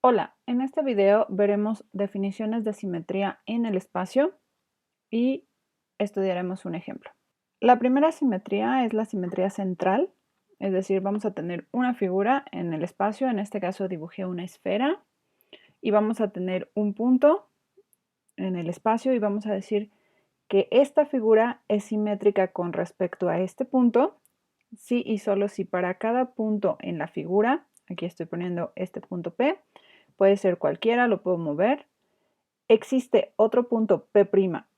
Hola, en este video veremos definiciones de simetría en el espacio y estudiaremos un ejemplo. La primera simetría es la simetría central, es decir, vamos a tener una figura en el espacio, en este caso dibujé una esfera y vamos a tener un punto en el espacio y vamos a decir que esta figura es simétrica con respecto a este punto, si y solo si para cada punto en la figura, aquí estoy poniendo este punto P, puede ser cualquiera, lo puedo mover. Existe otro punto P'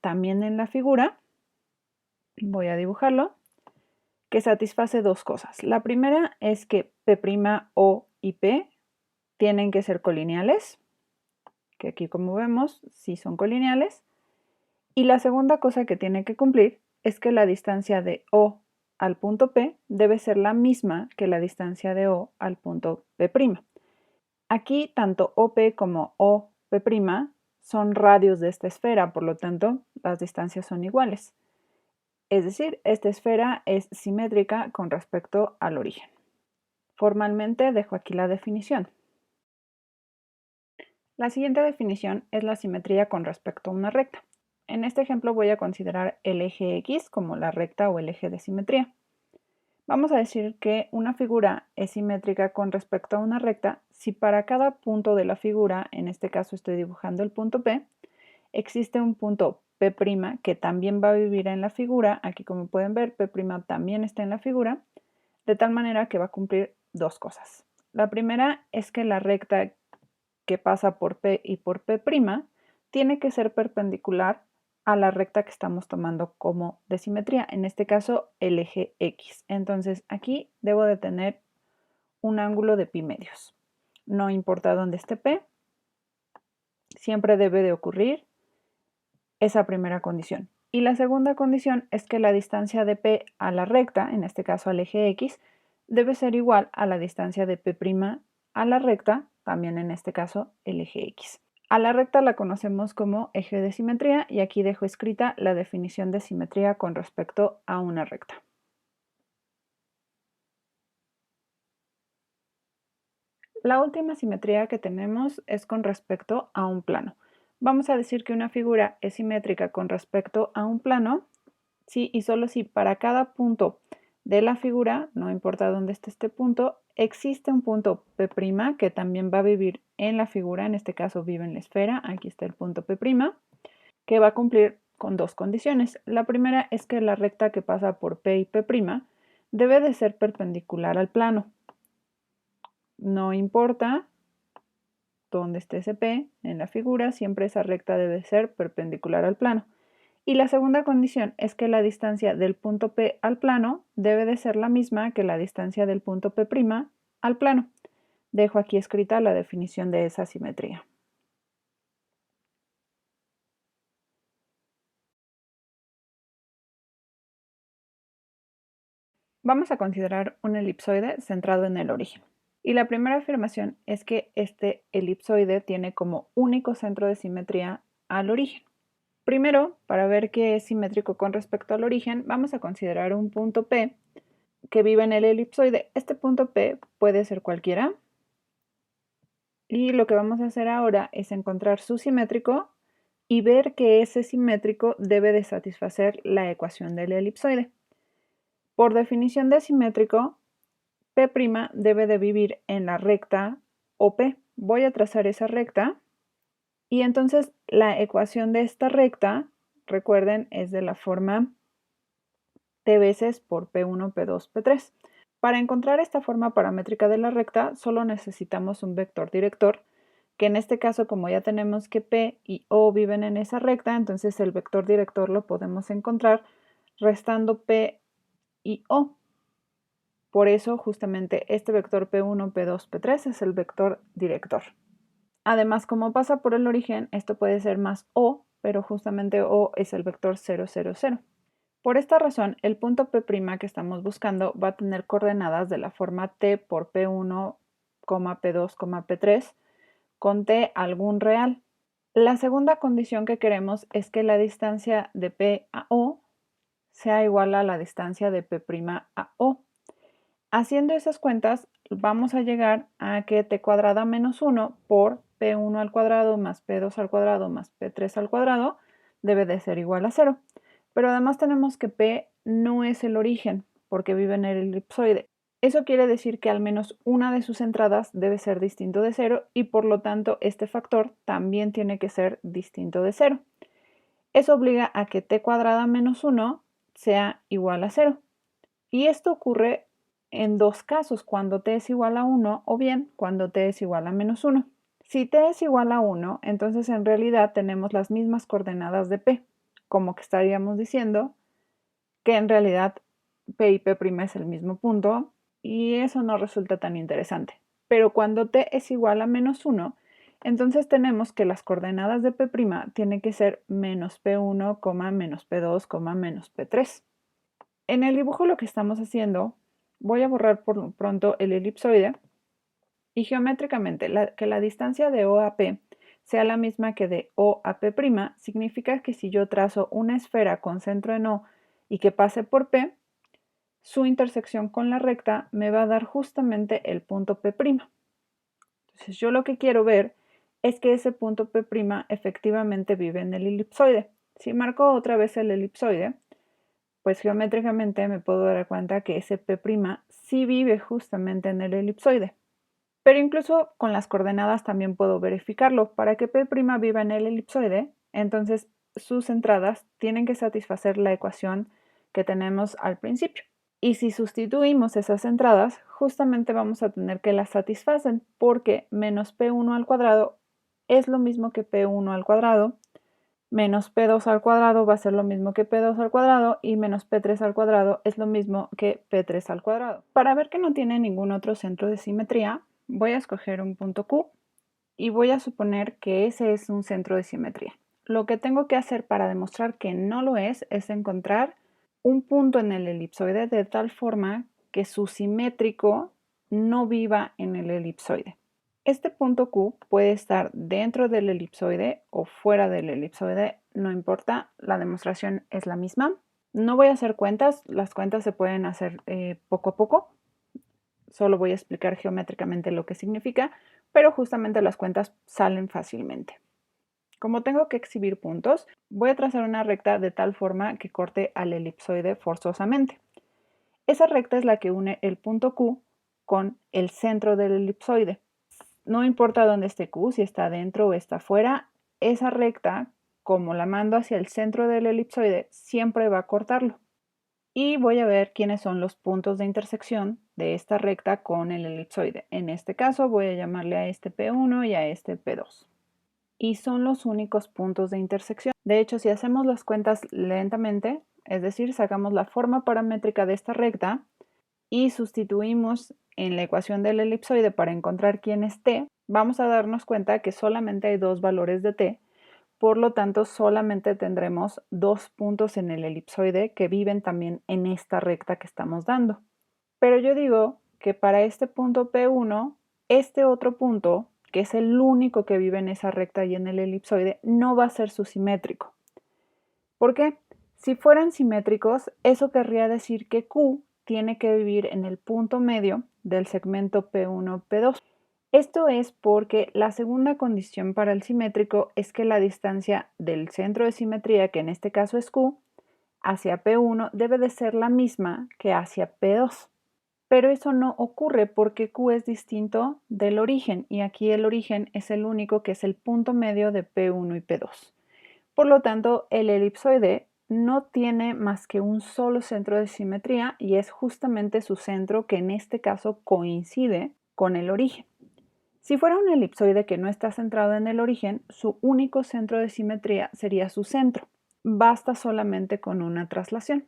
también en la figura, voy a dibujarlo, que satisface dos cosas. La primera es que P', O y P tienen que ser colineales, que aquí como vemos sí son colineales. Y la segunda cosa que tiene que cumplir es que la distancia de O al punto P debe ser la misma que la distancia de O al punto P'. Aquí tanto OP como OP' son radios de esta esfera, por lo tanto las distancias son iguales. Es decir, esta esfera es simétrica con respecto al origen. Formalmente dejo aquí la definición. La siguiente definición es la simetría con respecto a una recta. En este ejemplo voy a considerar el eje X como la recta o el eje de simetría. Vamos a decir que una figura es simétrica con respecto a una recta si para cada punto de la figura, en este caso estoy dibujando el punto P, existe un punto P' que también va a vivir en la figura. Aquí como pueden ver, P' también está en la figura, de tal manera que va a cumplir dos cosas. La primera es que la recta que pasa por P y por P' tiene que ser perpendicular a la recta que estamos tomando como de simetría, en este caso el eje X. Entonces aquí debo de tener un ángulo de pi medios. No importa dónde esté P, siempre debe de ocurrir esa primera condición. Y la segunda condición es que la distancia de P a la recta, en este caso al eje X, debe ser igual a la distancia de P' a la recta, también en este caso el eje X. A la recta la conocemos como eje de simetría y aquí dejo escrita la definición de simetría con respecto a una recta. La última simetría que tenemos es con respecto a un plano. Vamos a decir que una figura es simétrica con respecto a un plano si y solo si para cada punto de la figura, no importa dónde esté este punto, existe un punto P' que también va a vivir en la figura, en este caso vive en la esfera, aquí está el punto P', que va a cumplir con dos condiciones. La primera es que la recta que pasa por P y P' debe de ser perpendicular al plano. No importa dónde esté ese P en la figura, siempre esa recta debe ser perpendicular al plano. Y la segunda condición es que la distancia del punto P al plano debe de ser la misma que la distancia del punto P' al plano. Dejo aquí escrita la definición de esa simetría. Vamos a considerar un elipsoide centrado en el origen. Y la primera afirmación es que este elipsoide tiene como único centro de simetría al origen. Primero, para ver qué es simétrico con respecto al origen, vamos a considerar un punto P que vive en el elipsoide. Este punto P puede ser cualquiera. Y lo que vamos a hacer ahora es encontrar su simétrico y ver que ese simétrico debe de satisfacer la ecuación del elipsoide. Por definición de simétrico, P' debe de vivir en la recta OP. Voy a trazar esa recta y entonces la ecuación de esta recta, recuerden, es de la forma T veces por P1, P2, P3. Para encontrar esta forma paramétrica de la recta, solo necesitamos un vector director, que en este caso, como ya tenemos que P y O viven en esa recta, entonces el vector director lo podemos encontrar restando P y O. Por eso, justamente este vector P1, P2, P3 es el vector director. Además, como pasa por el origen, esto puede ser más O, pero justamente O es el vector 0, 0, 0. Por esta razón, el punto P' que estamos buscando va a tener coordenadas de la forma T por P1, P2, P3, con T algún real. La segunda condición que queremos es que la distancia de P a O sea igual a la distancia de P' a O. Haciendo esas cuentas, vamos a llegar a que t cuadrada menos 1 por p1 al cuadrado más p2 al cuadrado más p3 al cuadrado debe de ser igual a 0. Pero además tenemos que p no es el origen, porque vive en el elipsoide. Eso quiere decir que al menos una de sus entradas debe ser distinto de 0 y por lo tanto este factor también tiene que ser distinto de 0. Eso obliga a que t cuadrada menos 1 sea igual a 0. Y esto ocurre en dos casos, cuando t es igual a 1 o bien cuando t es igual a menos 1. Si t es igual a 1, entonces en realidad tenemos las mismas coordenadas de p, como que estaríamos diciendo que en realidad p y p' es el mismo punto y eso no resulta tan interesante. Pero cuando t es igual a menos 1, entonces tenemos que las coordenadas de p' tienen que ser menos p1, menos p2, menos p3. En el dibujo lo que estamos haciendo, voy a borrar por lo pronto el elipsoide y geométricamente que la distancia de O a P sea la misma que de O a P' significa que si yo trazo una esfera con centro en O y que pase por P, su intersección con la recta me va a dar justamente el punto P'. Entonces yo lo que quiero ver es que ese punto P' efectivamente vive en el elipsoide. Si marco otra vez el elipsoide, pues geométricamente me puedo dar cuenta que ese P' sí vive justamente en el elipsoide. Pero incluso con las coordenadas también puedo verificarlo. Para que P' viva en el elipsoide, entonces sus entradas tienen que satisfacer la ecuación que tenemos al principio. Y si sustituimos esas entradas, justamente vamos a tener que las satisfacen porque menos P1 al cuadrado es lo mismo que P1 al cuadrado, menos P2 al cuadrado va a ser lo mismo que P2 al cuadrado y menos P3 al cuadrado es lo mismo que P3 al cuadrado. Para ver que no tiene ningún otro centro de simetría, voy a escoger un punto Q y voy a suponer que ese es un centro de simetría. Lo que tengo que hacer para demostrar que no lo es encontrar un punto en el elipsoide de tal forma que su simétrico no viva en el elipsoide. Este punto Q puede estar dentro del elipsoide o fuera del elipsoide, no importa, la demostración es la misma. No voy a hacer cuentas, las cuentas se pueden hacer poco a poco, solo voy a explicar geométricamente lo que significa, pero justamente las cuentas salen fácilmente. Como tengo que exhibir puntos, voy a trazar una recta de tal forma que corte al elipsoide forzosamente. Esa recta es la que une el punto Q con el centro del elipsoide. No importa dónde esté Q, si está dentro o está fuera, esa recta, como la mando hacia el centro del elipsoide, siempre va a cortarlo. Y voy a ver quiénes son los puntos de intersección de esta recta con el elipsoide. En este caso voy a llamarle a este P1 y a este P2. Y son los únicos puntos de intersección. De hecho, si hacemos las cuentas lentamente, es decir, sacamos la forma paramétrica de esta recta y sustituimos en la ecuación del elipsoide para encontrar quién es t, vamos a darnos cuenta que solamente hay dos valores de t, por lo tanto solamente tendremos dos puntos en el elipsoide que viven también en esta recta que estamos dando. Pero yo digo que para este punto P1, este otro punto, que es el único que vive en esa recta y en el elipsoide, no va a ser su simétrico. ¿Por qué? Si fueran simétricos, eso querría decir que Q tiene que vivir en el punto medio del segmento P1-P2. Esto es porque la segunda condición para el simétrico es que la distancia del centro de simetría, que en este caso es Q, hacia P1 debe de ser la misma que hacia P2. Pero eso no ocurre porque Q es distinto del origen y aquí el origen es el único que es el punto medio de P1 y P2. Por lo tanto, el elipsoide no tiene más que un solo centro de simetría y es justamente su centro que en este caso coincide con el origen. Si fuera un elipsoide que no está centrado en el origen, su único centro de simetría sería su centro. Basta solamente con una traslación.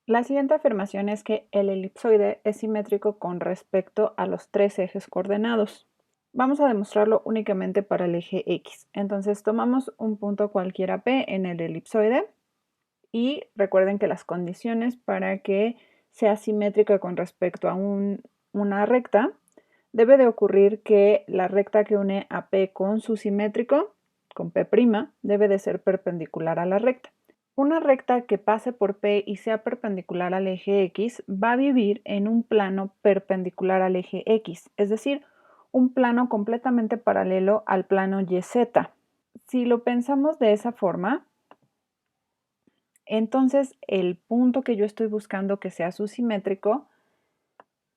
La siguiente afirmación es que el elipsoide es simétrico con respecto a los tres ejes coordenados. Vamos a demostrarlo únicamente para el eje X. Entonces tomamos un punto cualquiera P en el elipsoide y recuerden que las condiciones para que sea simétrica con respecto a una recta debe de ocurrir que la recta que une a P con su simétrico, con P', debe de ser perpendicular a la recta. Una recta que pase por P y sea perpendicular al eje X va a vivir en un plano perpendicular al eje X, es decir, un plano completamente paralelo al plano YZ. Si lo pensamos de esa forma, entonces el punto que yo estoy buscando que sea su simétrico,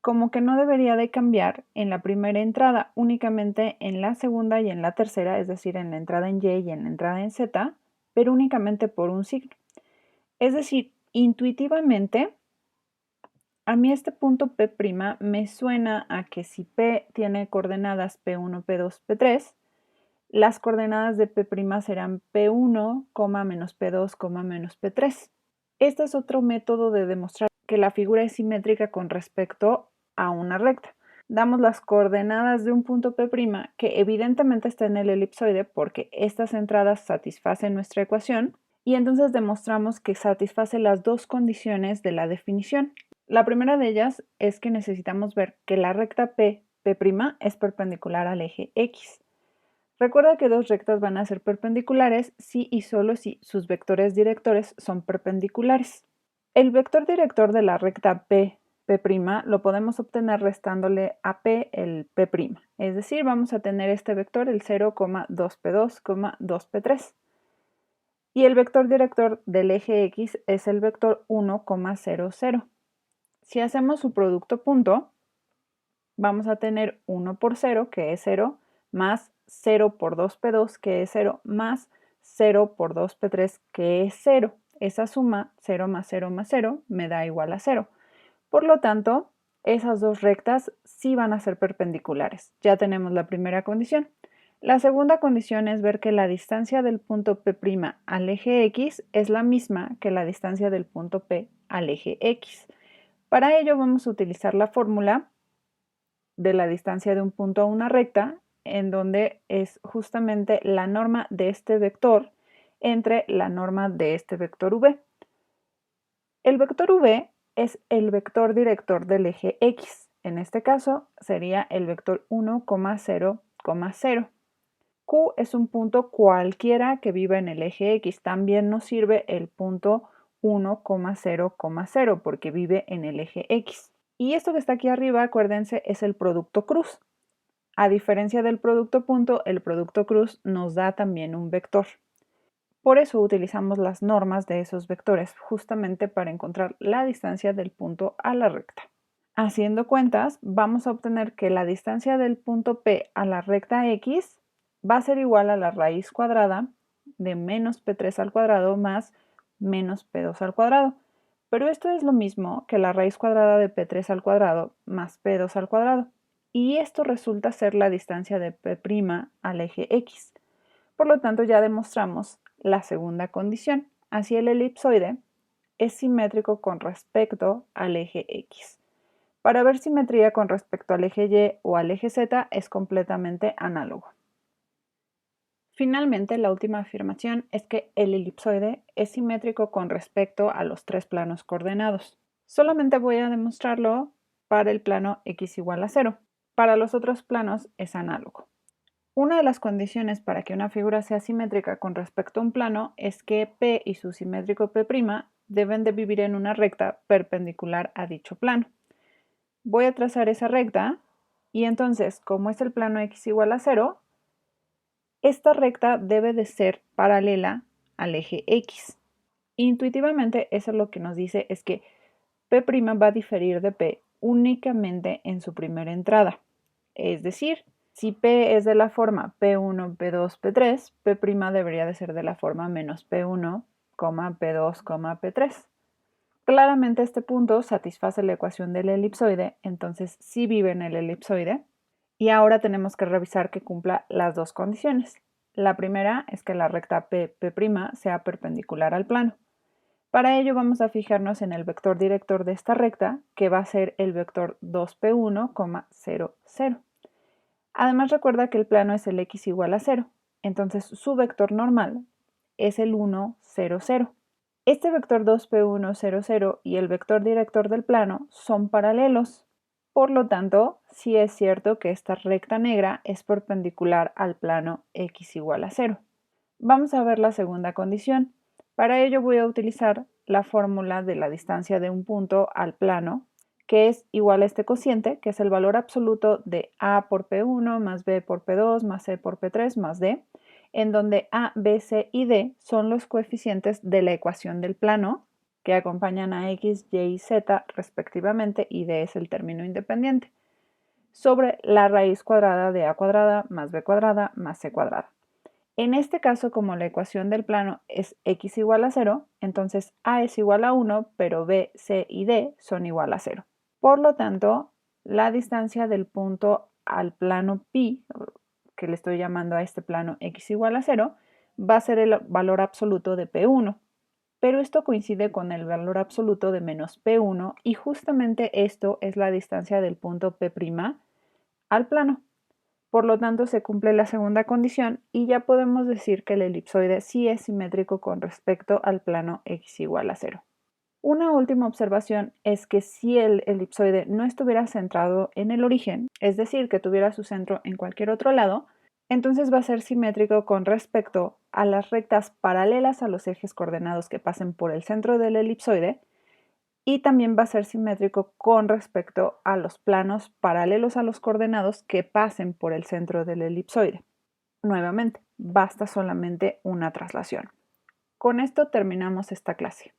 como que no debería de cambiar en la primera entrada, únicamente en la segunda y en la tercera, es decir, en la entrada en Y y en la entrada en Z, pero únicamente por un signo. Es decir, intuitivamente, a mí este punto P' me suena a que si P tiene coordenadas P1, P2, P3, las coordenadas de P' serán P1, menos P2, menos P3. Este es otro método de demostrar que la figura es simétrica con respecto a una recta. Damos las coordenadas de un punto P' que evidentemente está en el elipsoide porque estas entradas satisfacen nuestra ecuación y entonces demostramos que satisface las dos condiciones de la definición. La primera de ellas es que necesitamos ver que la recta P' es perpendicular al eje X. Recuerda que dos rectas van a ser perpendiculares si y solo si sus vectores directores son perpendiculares. El vector director de la recta P' lo podemos obtener restándole a P el P'. Es decir, vamos a tener este vector, el 0,2P2, 2P3. Y el vector director del eje X es el vector 1,00. Si hacemos su producto punto, vamos a tener 1 por 0, que es 0, más 0 por 2P2, que es 0, más 0 por 2P3, que es 0. Esa suma, 0 más 0 más 0, me da igual a 0. Por lo tanto, esas dos rectas sí van a ser perpendiculares. Ya tenemos la primera condición. La segunda condición es ver que la distancia del punto P' al eje X es la misma que la distancia del punto P al eje X. Para ello vamos a utilizar la fórmula de la distancia de un punto a una recta, en donde es justamente la norma de este vector entre la norma de este vector v. El vector v es el vector director del eje X. En este caso sería el vector 1,0,0. Q es un punto cualquiera que viva en el eje X. También nos sirve el punto 1,0,0 porque vive en el eje X. Y esto que está aquí arriba, acuérdense, es el producto cruz. A diferencia del producto punto, el producto cruz nos da también un vector. Por eso utilizamos las normas de esos vectores, justamente para encontrar la distancia del punto a la recta. Haciendo cuentas, vamos a obtener que la distancia del punto P a la recta X va a ser igual a la raíz cuadrada de menos P3 al cuadrado más menos P2 al cuadrado. Pero esto es lo mismo que la raíz cuadrada de P3 al cuadrado más P2 al cuadrado. Y esto resulta ser la distancia de P' al eje X. Por lo tanto, ya demostramos la segunda condición. Así el elipsoide es simétrico con respecto al eje X. Para ver simetría con respecto al eje Y o al eje Z es completamente análogo. Finalmente, la última afirmación es que el elipsoide es simétrico con respecto a los tres planos coordenados. Solamente voy a demostrarlo para el plano x igual a 0. Para los otros planos es análogo. Una de las condiciones para que una figura sea simétrica con respecto a un plano es que P y su simétrico P' deben de vivir en una recta perpendicular a dicho plano. Voy a trazar esa recta y entonces, como es el plano x igual a 0, esta recta debe de ser paralela al eje X. Intuitivamente, eso lo que nos dice es que P' va a diferir de P únicamente en su primera entrada. Es decir, si P es de la forma P1, P2, P3, P' debería de ser de la forma menos P1, P2, P3. Claramente este punto satisface la ecuación del elipsoide, entonces sí vive en el elipsoide. Y ahora tenemos que revisar que cumpla las dos condiciones. La primera es que la recta P' sea perpendicular al plano. Para ello vamos a fijarnos en el vector director de esta recta, que va a ser el vector 2P1, 0, 0. Además recuerda que el plano es el x igual a 0, entonces su vector normal es el 1, 0, 0. Este vector 2P1, 0, 0 y el vector director del plano son paralelos. Por lo tanto, sí es cierto que esta recta negra es perpendicular al plano x igual a 0. Vamos a ver la segunda condición. Para ello voy a utilizar la fórmula de la distancia de un punto al plano, que es igual a este cociente, que es el valor absoluto de A por P1 más B por P2 más C por P3 más D, en donde A, B, C y D son los coeficientes de la ecuación del plano que acompañan a X, Y y Z respectivamente, y D es el término independiente, sobre la raíz cuadrada de A cuadrada más B cuadrada más C cuadrada. En este caso, como la ecuación del plano es x igual a 0, entonces A es igual a 1, pero B, C y D son igual a 0. Por lo tanto, la distancia del punto al plano pi, que le estoy llamando a este plano x igual a 0, va a ser el valor absoluto de P1. Pero esto coincide con el valor absoluto de menos P1 y justamente esto es la distancia del punto P' al plano. Por lo tanto, se cumple la segunda condición y ya podemos decir que el elipsoide sí es simétrico con respecto al plano x igual a 0. Una última observación es que si el elipsoide no estuviera centrado en el origen, es decir, que tuviera su centro en cualquier otro lado, entonces va a ser simétrico con respecto a las rectas paralelas a los ejes coordenados que pasen por el centro del elipsoide, y también va a ser simétrico con respecto a los planos paralelos a los coordenados que pasen por el centro del elipsoide. Nuevamente, basta solamente una traslación. Con esto terminamos esta clase.